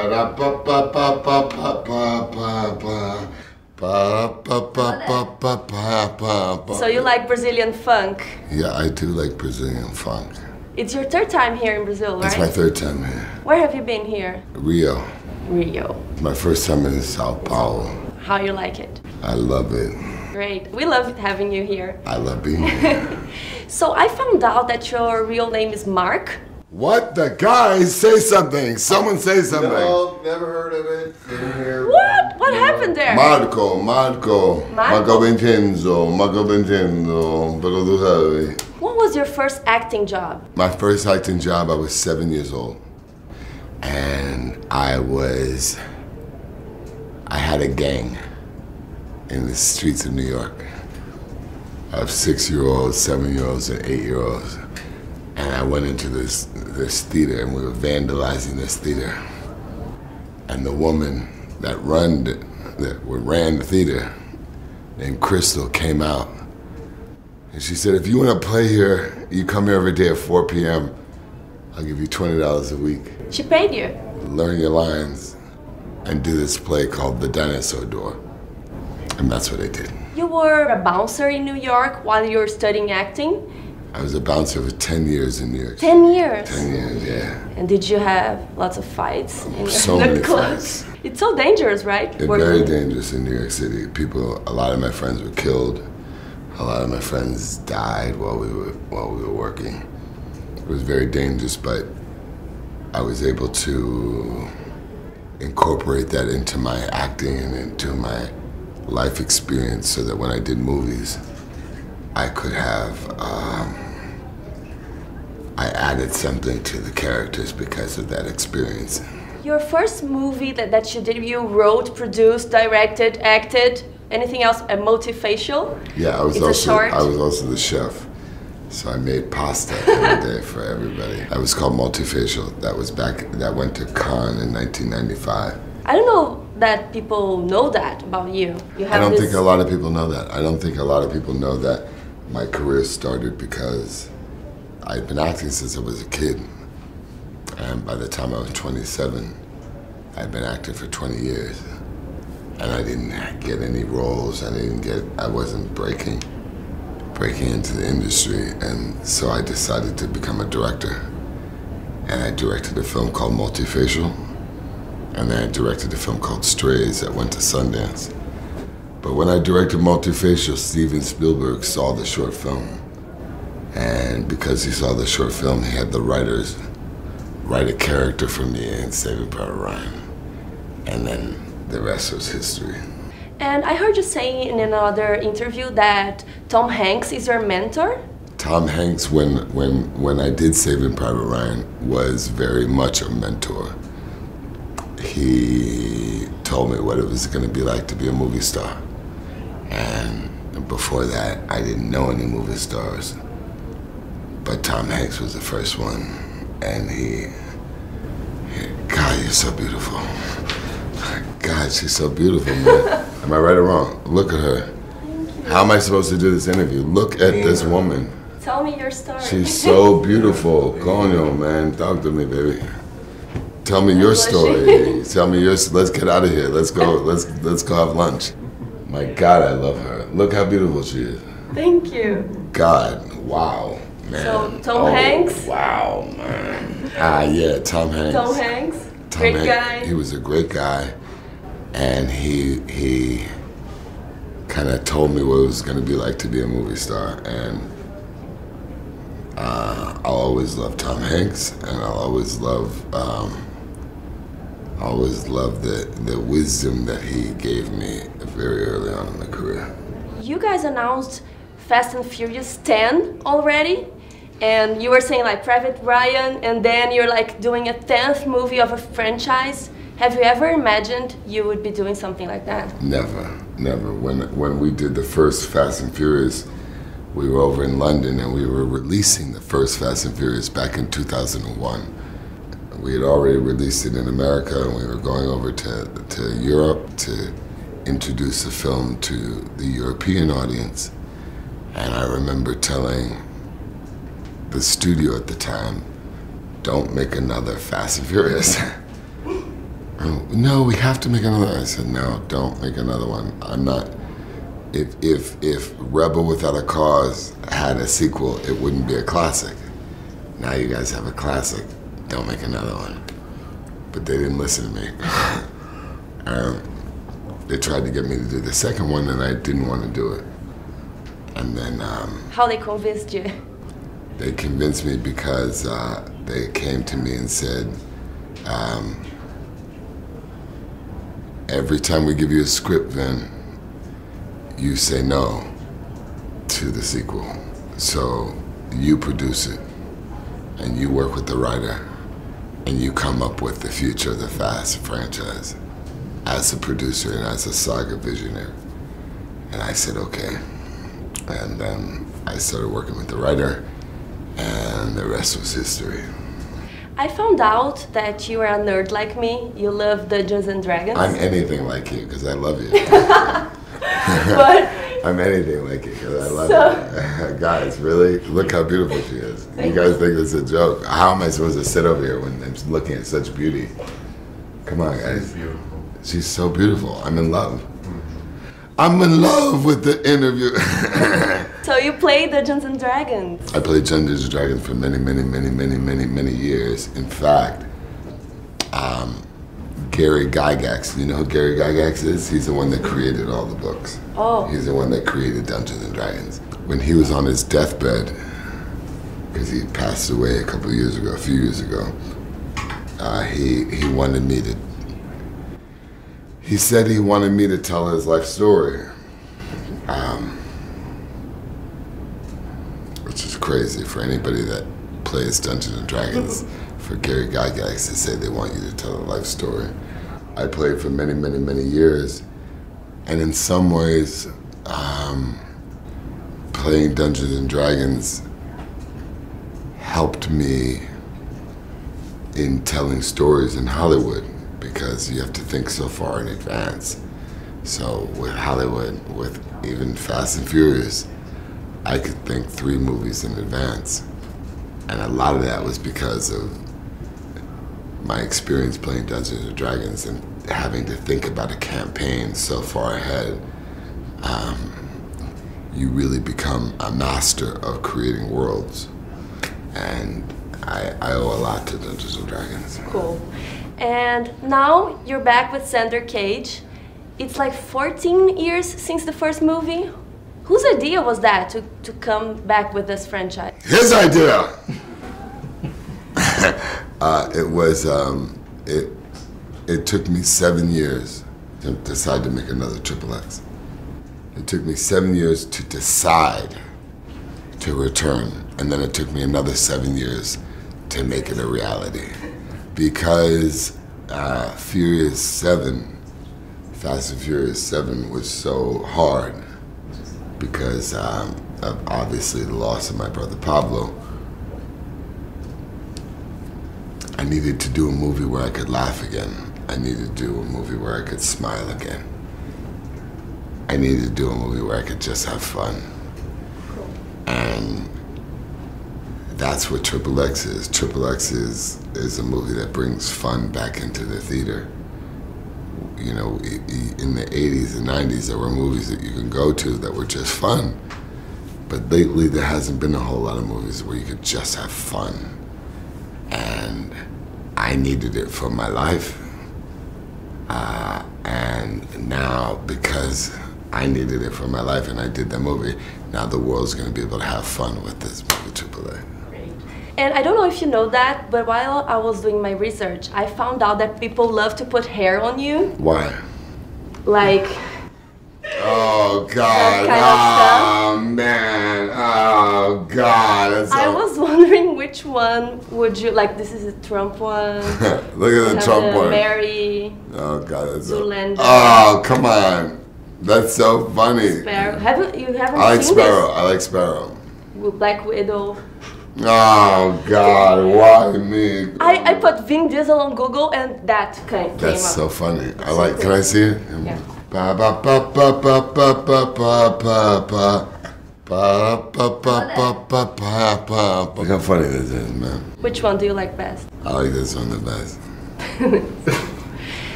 So you like Brazilian funk? Yeah, I do like Brazilian funk. It's your third time here in Brazil, right? It's my third time here. Where have you been here? Rio. Rio. My first time in Sao Paulo. How you like it? I love it. Great. We love having you here. I love being here. So I found out that your real name is Mark. What the guys? Say something. Someone say something. No, never heard of it. What? What happened there? Marco Vincenzo. Pero tú sabes. What was your first acting job? My first acting job, I was 7 years old. And I had a gang in the streets of New York of 6-year-olds, 7-year-olds, and 8-year-olds. And I went into this theater and we were vandalizing this theater. And the woman that ran the theater, named Crystal, came out. And she said, if you want to play here, you come here every day at 4 p.m. I'll give you $20 a week. She paid you? Learn your lines and do this play called The Dinosaur Door. And that's what I did. You were a bouncer in New York while you were studying acting? I was a bouncer for 10 years in New York. 10 years? 10 years, yeah. And did you have lots of fights in So the many clubs? fights. It's so dangerous, right? It's very dangerous in New York City. A lot of my friends were killed. A lot of my friends died while we were working. It was very dangerous, but I was able to incorporate that into my acting and into my life experience so that when I did movies, I could have, I added something to the characters because of that experience. Your first movie that you did, you wrote, produced, directed, acted, anything else, a multifacial? Yeah, I was also the chef. So I made pasta every day for everybody. That was called Multifacial. That went to Cannes in 1995. I don't know that people know that about you. I don't think a lot of people know that. I don't think a lot of people know that my career started because I'd been acting since I was a kid. And by the time I was 27, I'd been acting for 20 years. And I didn't get any roles. I wasn't breaking into the industry. And so I decided to become a director. And I directed a film called Multifacial. And then I directed a film called Strays that went to Sundance. But when I directed Multifacial, Steven Spielberg saw the short film. And because he saw the short film, he had the writers write a character for me in Saving Private Ryan. And then the rest was history. And I heard you saying in another interview that Tom Hanks is your mentor? Tom Hanks, when I did Saving Private Ryan, was very much a mentor. He told me what it was going to be like to be a movie star. And before that, I didn't know any movie stars. But Tom Hanks was the first one. And God, you're so beautiful. God, she's so beautiful, man. Am I right or wrong? Look at her. How am I supposed to do this interview? Look at this woman. Tell me your story. She's so beautiful. Coño, man. Talk to me, baby. Tell me your story. Tell me yours. Let's get out of here. Let's go. Let's go have lunch. My God, I love her. Look how beautiful she is. Thank you. God, wow, man. So Tom Hanks. Wow, man. Yeah, Tom Hanks. Tom Hanks. Great guy. He was a great guy, and he kind of told me what it was going to be like to be a movie star, and I'll always love Tom Hanks, and I'll always love the wisdom that he gave me very early on in my career. You guys announced Fast and Furious 10 already, and you were saying like Private Ryan, and then you're like doing a 10th movie of a franchise. Have you ever imagined you would be doing something like that? Never, never. When we did the first Fast and Furious, we were over in London and we were releasing the first Fast and Furious back in 2001. We had already released it in America, and we were going over to Europe to introduce the film to the European audience. And I remember telling the studio at the time, don't make another Fast and Furious. no, we have to make another. I said, no, don't make another one. I'm not. If Rebel Without a Cause had a sequel, it wouldn't be a classic. Now you guys have a classic. Don't make another one. But they didn't listen to me. They tried to get me to do the second one, and I didn't want to do it. And then how they convinced you? They convinced me because they came to me and said, every time we give you a script, Vin, you say no to the sequel. So you produce it, and you work with the writer, and you come up with the future of the Fast franchise as a producer and as a saga visionary. And I said, okay. And then I started working with the writer, and the rest was history. I found out that you are a nerd like me. You love Dungeons and Dragons. I'm anything like you, because I love you. But I'm anything like you, because I love you. Guys, really? Look how beautiful she is. You guys think it's a joke. How am I supposed to sit over here when I'm looking at such beauty? Come on, guys. She's beautiful. She's so beautiful. I'm in love. I'm in love with the interview. so you play Dungeons and Dragons? I played Dungeons and Dragons for many years. In fact, Gary Gygax, you know who Gary Gygax is? He's the one that created all the books. Oh. He's the one that created Dungeons and Dragons. When he was on his deathbed, because he passed away a few years ago, he wanted me to, he said he wanted me to tell his life story. Which is crazy for anybody that plays Dungeons and Dragons, for Gary Gygax to say they want you to tell a life story. I played for many years, and in some ways, playing Dungeons and Dragons helped me in telling stories in Hollywood, because you have to think so far in advance. So with Hollywood, with even Fast and Furious, I could think 3 movies in advance. And a lot of that was because of my experience playing Dungeons and Dragons and having to think about a campaign so far ahead. You really become a master of creating worlds. And I owe a lot to Dungeons and Dragons. Cool. And now you're back with Xander Cage. It's like 14 years since the first movie. Whose idea was that to come back with this franchise? His idea! It took me 7 years to decide to make another XXX. It took me 7 years to decide to return, and then it took me another 7 years to make it a reality. Because Fast and Furious 7 was so hard, because of obviously the loss of my brother Pablo. I needed to do a movie where I could laugh again. I needed to do a movie where I could smile again. I needed to do a movie where I could just have fun. And that's what XXX is. XXX is a movie that brings fun back into the theater. You know, in the 80s and 90s, there were movies that you can go to that were just fun. But lately, there hasn't been a whole lot of movies where you could just have fun. And I needed it for my life. And now, because I needed it for my life and I did that movie, now the world's gonna be able to have fun with this movie, AAA. Great. And I don't know if you know that, but while I was doing my research, I found out that people love to put hair on you. Why? Like... Oh, God. Kind of oh, man. Oh, God. That's I was wondering which one would you... Like, this is a Trump one. Look at the Trump one. Mary. Oh, God. That's Zoolander. Oh, come on. That's so funny. Sparrow. You haven't I like seen Sparrow. this? I like Sparrow. Black Widow. Oh, God. Why me? I put Vin Diesel on Google and that came That's up. so funny. I like... Can I see it? Yeah. Ba ba ba ba ba ba ba ba ba ba. Ba ba ba ba ba ba ba. Look how funny this is, man. Which one do you like best? I like this one the best.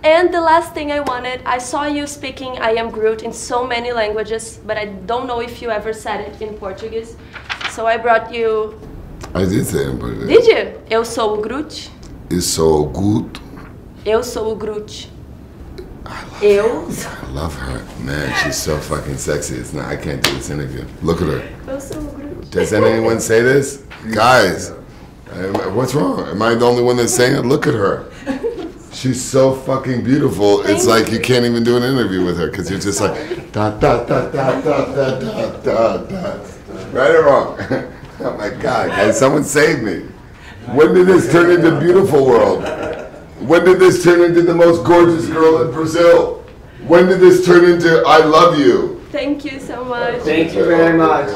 And the last thing I wanted, I saw you speaking I am Groot in so many languages, but I don't know if you ever said it in Portuguese. So I brought you... I did say it in Portuguese. Did you? Eu sou o Groot. Eu sou o Groot. Eu sou o Groot. I love her. Man, she's so fucking sexy. It's not, I can't do this interview. Look at her. Eu sou o Groot. Does anyone say this? Guys, what's wrong? Am I the only one that's saying it? Look at her. She's so fucking beautiful. It's like you can't even do an interview with her because you're just like da da da da da da da da da. Right or wrong? Oh my God, guys, someone save me. When did this turn into Beautiful World? When did this turn into the most gorgeous girl in Brazil? When did this turn into I love you? Thank you so much. Thank you very much.